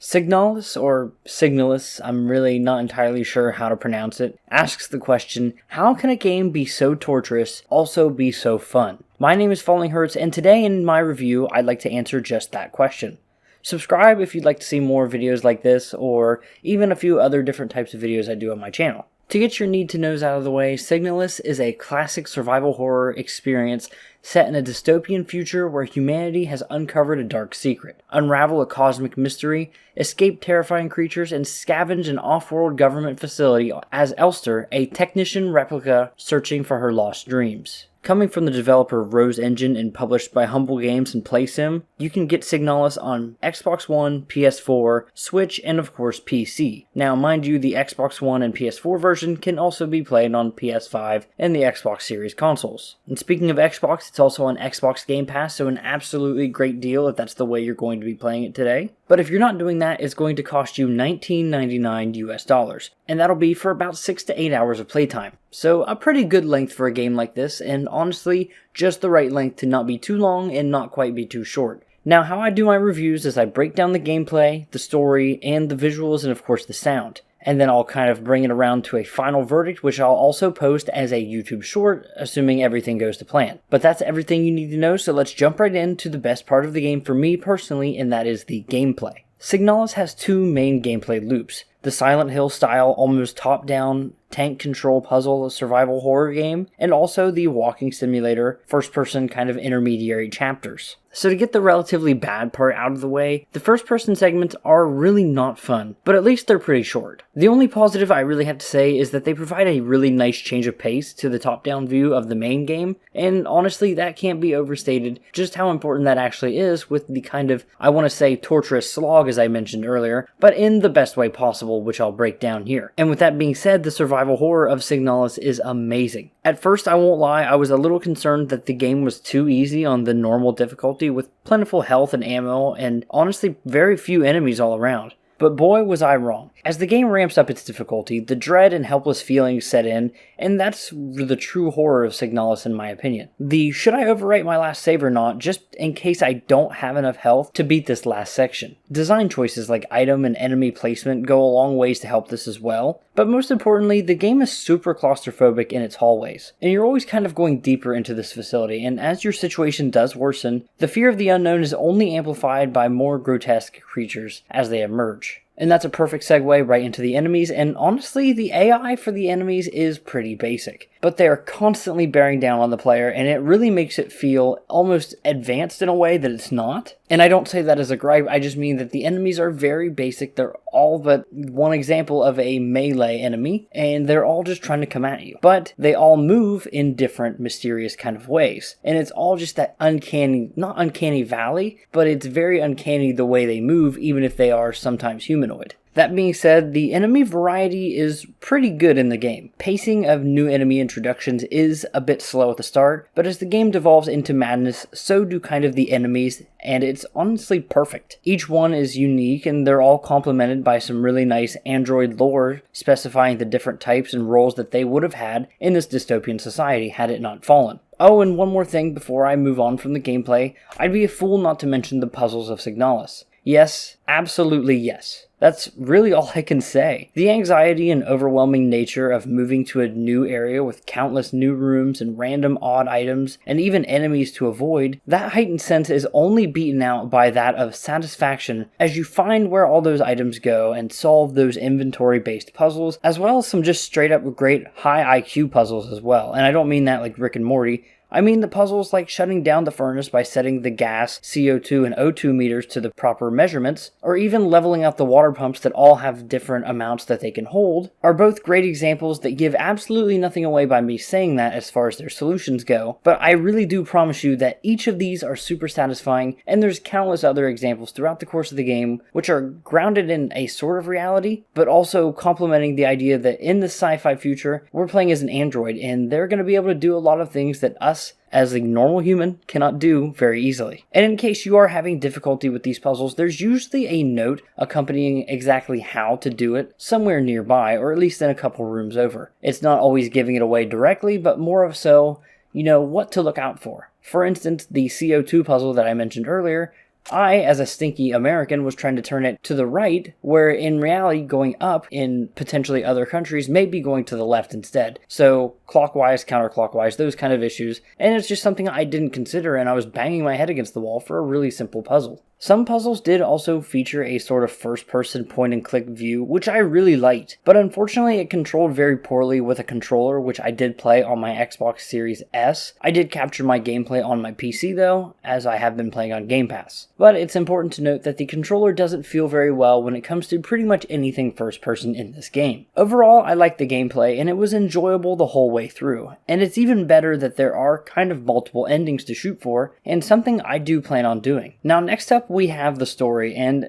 Signalis, or Signalis, I'm really not entirely sure how to pronounce it, asks the question, how can a game be so torturous, also be so fun? My name is fallinghurts, and today in my review, I'd like to answer just that question. Subscribe if you'd like to see more videos like this, or even a few other different types of videos I do on my channel. To get your need-to-knows out of the way, Signalis is a classic survival horror experience set in a dystopian future where humanity has uncovered a dark secret, unravel a cosmic mystery, escape terrifying creatures, and scavenge an off-world government facility as Elster, a technician replica searching for her lost dreams. Coming from the developer Rose Engine and published by Humble Games and PlaySim, you can get Signalis on Xbox One, PS4, Switch, and of course PC. Now mind you, the Xbox One and PS4 version can also be played on PS5 and the Xbox Series consoles. And speaking of Xbox, it's also on Xbox Game Pass, so an absolutely great deal if that's the way you're going to be playing it today. But if you're not doing that, it's going to cost you $19.99 US, and that'll be for about 6 to 8 hours of playtime. So a pretty good length for a game like this, and honestly, just the right length to not be too long and not quite be too short. Now, how I do my reviews is I break down the gameplay, the story, and the visuals, and of course the sound. And then I'll kind of bring it around to a final verdict, which I'll also post as a YouTube short, assuming everything goes to plan. But that's everything you need to know, so let's jump right into the best part of the game for me personally, and that is the gameplay. Signalis has two main gameplay loops: the Silent Hill style, almost top-down tank control puzzle survival horror game, and also the walking simulator first-person kind of intermediary chapters. So to get the relatively bad part out of the way, the first-person segments are really not fun, but at least they're pretty short. The only positive I really have to say is that they provide a really nice change of pace to the top-down view of the main game, and honestly that can't be overstated just how important that actually is with the kind of, I want to say, torturous slog as I mentioned earlier, but in the best way possible, which I'll break down here. And with that being said, the survival horror of Signalis is amazing. At first, I won't lie, I was a little concerned that the game was too easy on the normal difficulty with plentiful health and ammo and honestly very few enemies all around. But boy was I wrong. As the game ramps up its difficulty, the dread and helpless feelings set in, and that's the true horror of Signalis in my opinion. The should I overwrite my last save or not, just in case I don't have enough health to beat this last section. Design choices like item and enemy placement go a long ways to help this as well, but most importantly, the game is super claustrophobic in its hallways, and you're always kind of going deeper into this facility, and as your situation does worsen, the fear of the unknown is only amplified by more grotesque creatures as they emerge. And that's a perfect segue right into the enemies, and honestly, the AI for the enemies is pretty basic. But they are constantly bearing down on the player, and it really makes it feel almost advanced in a way that it's not. And I don't say that as a gripe, I just mean that the enemies are very basic. They're all but one example of a melee enemy, and they're all just trying to come at you. But they all move in different mysterious kind of ways. And it's all just that uncanny, not uncanny valley, but it's very uncanny the way they move, even if they are sometimes humanoid. That being said, the enemy variety is pretty good in the game. Pacing of new enemy introductions is a bit slow at the start, but as the game devolves into madness, so do kind of the enemies, and it's honestly perfect. Each one is unique, and they're all complemented by some really nice android lore specifying the different types and roles that they would have had in this dystopian society had it not fallen. Oh, and one more thing before I move on from the gameplay, I'd be a fool not to mention the puzzles of Signalis. Yes, absolutely yes. That's really all I can say. The anxiety and overwhelming nature of moving to a new area with countless new rooms and random odd items and even enemies to avoid, that heightened sense is only beaten out by that of satisfaction as you find where all those items go and solve those inventory-based puzzles, as well as some just straight up great high IQ puzzles as well. And I don't mean that like Rick and Morty. I mean the puzzles like shutting down the furnace by setting the gas, CO2, and O2 meters to the proper measurements, or even leveling out the water pumps that all have different amounts that they can hold, are both great examples that give absolutely nothing away by me saying that as far as their solutions go, but I really do promise you that each of these are super satisfying, and there's countless other examples throughout the course of the game which are grounded in a sort of reality, but also complementing the idea that in this sci-fi future, we're playing as an android, and they're going to be able to do a lot of things that us as a normal human cannot do very easily. And in case you are having difficulty with these puzzles, there's usually a note accompanying exactly how to do it somewhere nearby, or at least in a couple rooms over. It's not always giving it away directly, but more of so, you know, what to look out for. For instance, the CO2 puzzle that I mentioned earlier, I, as a stinky American, was trying to turn it to the right, where in reality going up in potentially other countries may be going to the left instead. So clockwise, counterclockwise, those kind of issues. And it's just something I didn't consider, and I was banging my head against the wall for a really simple puzzle. Some puzzles did also feature a sort of first-person point-and-click view, which I really liked, but unfortunately it controlled very poorly with a controller, which I did play on my Xbox Series S. I did capture my gameplay on my PC though, as I have been playing on Game Pass. But it's important to note that the controller doesn't feel very well when it comes to pretty much anything first-person in this game. Overall, I liked the gameplay, and it was enjoyable the whole way through, and it's even better that there are kind of multiple endings to shoot for, and something I do plan on doing. Now next up, we have the story, and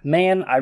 man, I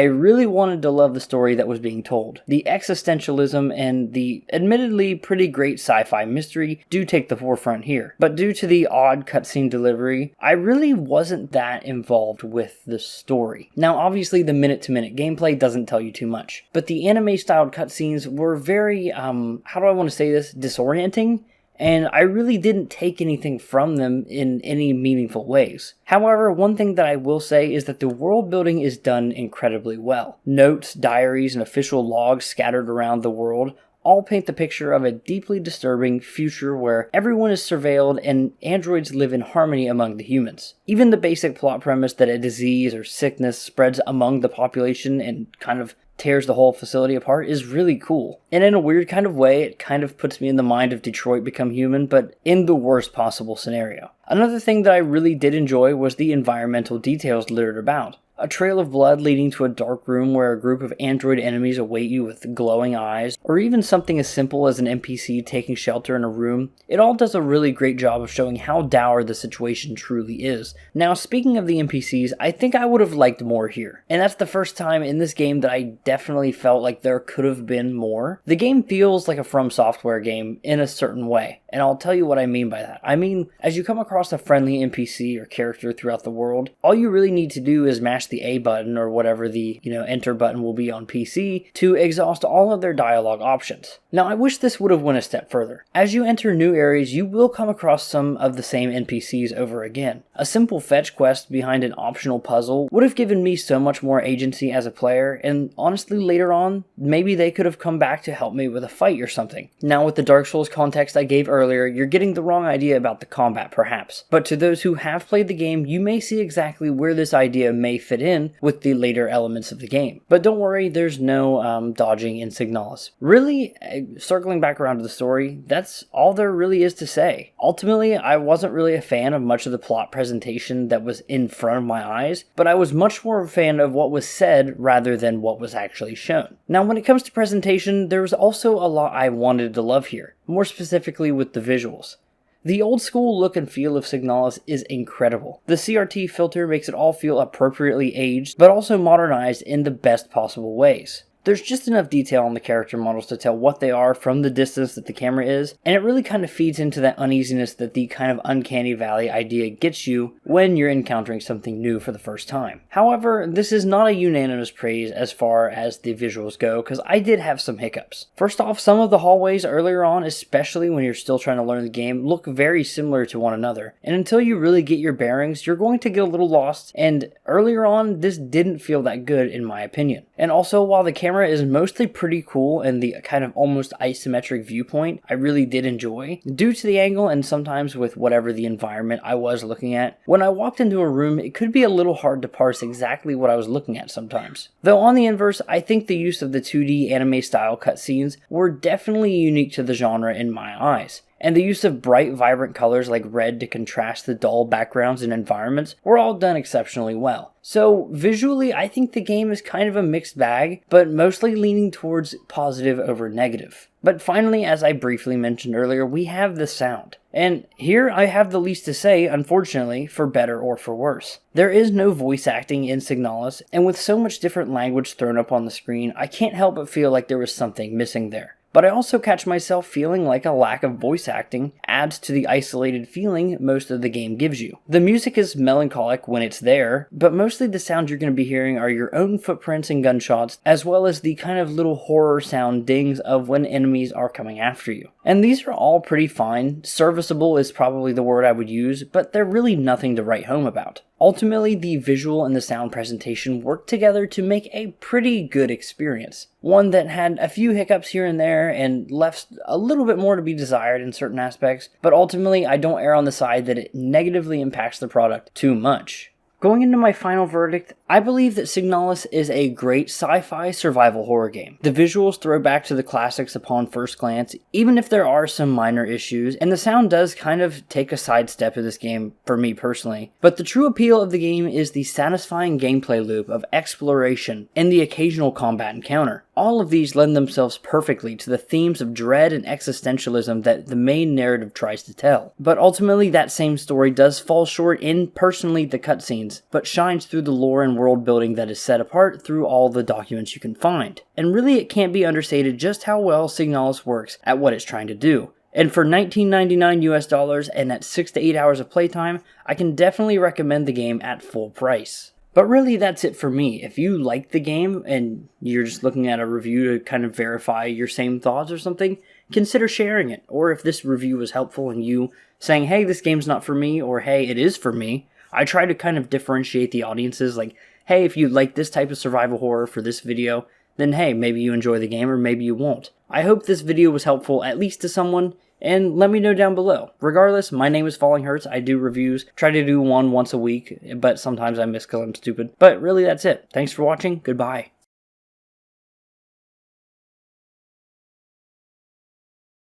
really wanted to love the story that was being told. The existentialism and the admittedly pretty great sci-fi mystery do take the forefront here, but due to the odd cutscene delivery, I really wasn't that involved with the story. Now obviously the minute-to-minute gameplay doesn't tell you too much, but the anime-styled cutscenes were very, how do I want to say this, disorienting? And I really didn't take anything from them in any meaningful ways. However, one thing that I will say is that the world building is done incredibly well. Notes, diaries, and official logs scattered around the world all paint the picture of a deeply disturbing future where everyone is surveilled and androids live in harmony among the humans. Even the basic plot premise that a disease or sickness spreads among the population and kind of tears the whole facility apart is really cool. And in a weird kind of way, it kind of puts me in the mind of Detroit Become Human, but in the worst possible scenario. Another thing that I really did enjoy was the environmental details littered about. A trail of blood leading to a dark room where a group of android enemies await you with glowing eyes, or even something as simple as an NPC taking shelter in a room, it all does a really great job of showing how dour the situation truly is. Now, speaking of the NPCs, I think I would have liked more here, and that's the first time in this game that I definitely felt like there could have been more. The game feels like a From Software game in a certain way, and I'll tell you what I mean by that. I mean, as you come across a friendly NPC or character throughout the world, all you really need to do is mash the A button or whatever the, enter button will be on PC to exhaust all of their dialogue options. Now, I wish this would have went a step further. As you enter new areas, you will come across some of the same NPCs over again. A simple fetch quest behind an optional puzzle would have given me so much more agency as a player, and honestly later on, maybe they could have come back to help me with a fight or something. Now, with the Dark Souls context I gave earlier, you're getting the wrong idea about the combat perhaps, but to those who have played the game, you may see exactly where this idea may fit in with the later elements of the game. But don't worry, there's no dodging in Signalis. Really, circling back around to the story, that's all there really is to say. Ultimately, I wasn't really a fan of much of the plot presentation that was in front of my eyes, but I was much more a fan of what was said rather than what was actually shown. Now, when it comes to presentation, there was also a lot I wanted to love here, more specifically with the visuals. The old school look and feel of Signalis is incredible. The CRT filter makes it all feel appropriately aged, but also modernized in the best possible ways. There's just enough detail on the character models to tell what they are from the distance that the camera is, and it really kind of feeds into that uneasiness that the kind of uncanny valley idea gets you when you're encountering something new for the first time. However, this is not a unanimous praise as far as the visuals go, because I did have some hiccups. First off, some of the hallways earlier on, especially when you're still trying to learn the game, look very similar to one another, and until you really get your bearings, you're going to get a little lost, and earlier on, this didn't feel that good in my opinion. And also, while the camera is mostly pretty cool and the kind of almost isometric viewpoint I really did enjoy, due to the angle and sometimes with whatever the environment I was looking at, when I walked into a room it could be a little hard to parse exactly what I was looking at sometimes. Though on the inverse, I think the use of the 2D anime style cutscenes were definitely unique to the genre in my eyes. And the use of bright, vibrant colors like red to contrast the dull backgrounds and environments were all done exceptionally well. So visually, I think the game is kind of a mixed bag, but mostly leaning towards positive over negative. But finally, as I briefly mentioned earlier, we have the sound. And here I have the least to say, unfortunately, for better or for worse. There is no voice acting in Signalis, and with so much different language thrown up on the screen, I can't help but feel like there was something missing there. But I also catch myself feeling like a lack of voice acting adds to the isolated feeling most of the game gives you. The music is melancholic when it's there, but mostly the sounds you're going to be hearing are your own footprints and gunshots, as well as the kind of little horror sound dings of when enemies are coming after you. And these are all pretty fine. Serviceable is probably the word I would use, but they're really nothing to write home about. Ultimately, the visual and the sound presentation worked together to make a pretty good experience. One that had a few hiccups here and there and left a little bit more to be desired in certain aspects, but ultimately I don't err on the side that it negatively impacts the product too much. Going into my final verdict, I believe that Signalis is a great sci-fi survival horror game. The visuals throw back to the classics upon first glance, even if there are some minor issues, and the sound does kind of take a sidestep of this game for me personally. But the true appeal of the game is the satisfying gameplay loop of exploration and the occasional combat encounter. All of these lend themselves perfectly to the themes of dread and existentialism that the main narrative tries to tell. But ultimately, that same story does fall short in personally the cutscenes, but shines through the lore and world building that is set apart through all the documents you can find. And really, it can't be understated just how well Signalis works at what it's trying to do. And for $19.99 US and at 6 to 8 hours of playtime, I can definitely recommend the game at full price. But really, that's it for me. If you like the game and you're just looking at a review to kind of verify your same thoughts or something, consider sharing it. Or if this review was helpful in you saying, hey, this game's not for me, or hey, it is for me, I try to kind of differentiate the audiences, like, hey, if you like this type of survival horror for this video, then hey, maybe you enjoy the game or maybe you won't. I hope this video was helpful at least to someone, and let me know down below. Regardless, my name is fallinghurts. I do reviews, try to do one once a week, but sometimes I miss because I'm stupid. But really, that's it. Thanks for watching. Goodbye.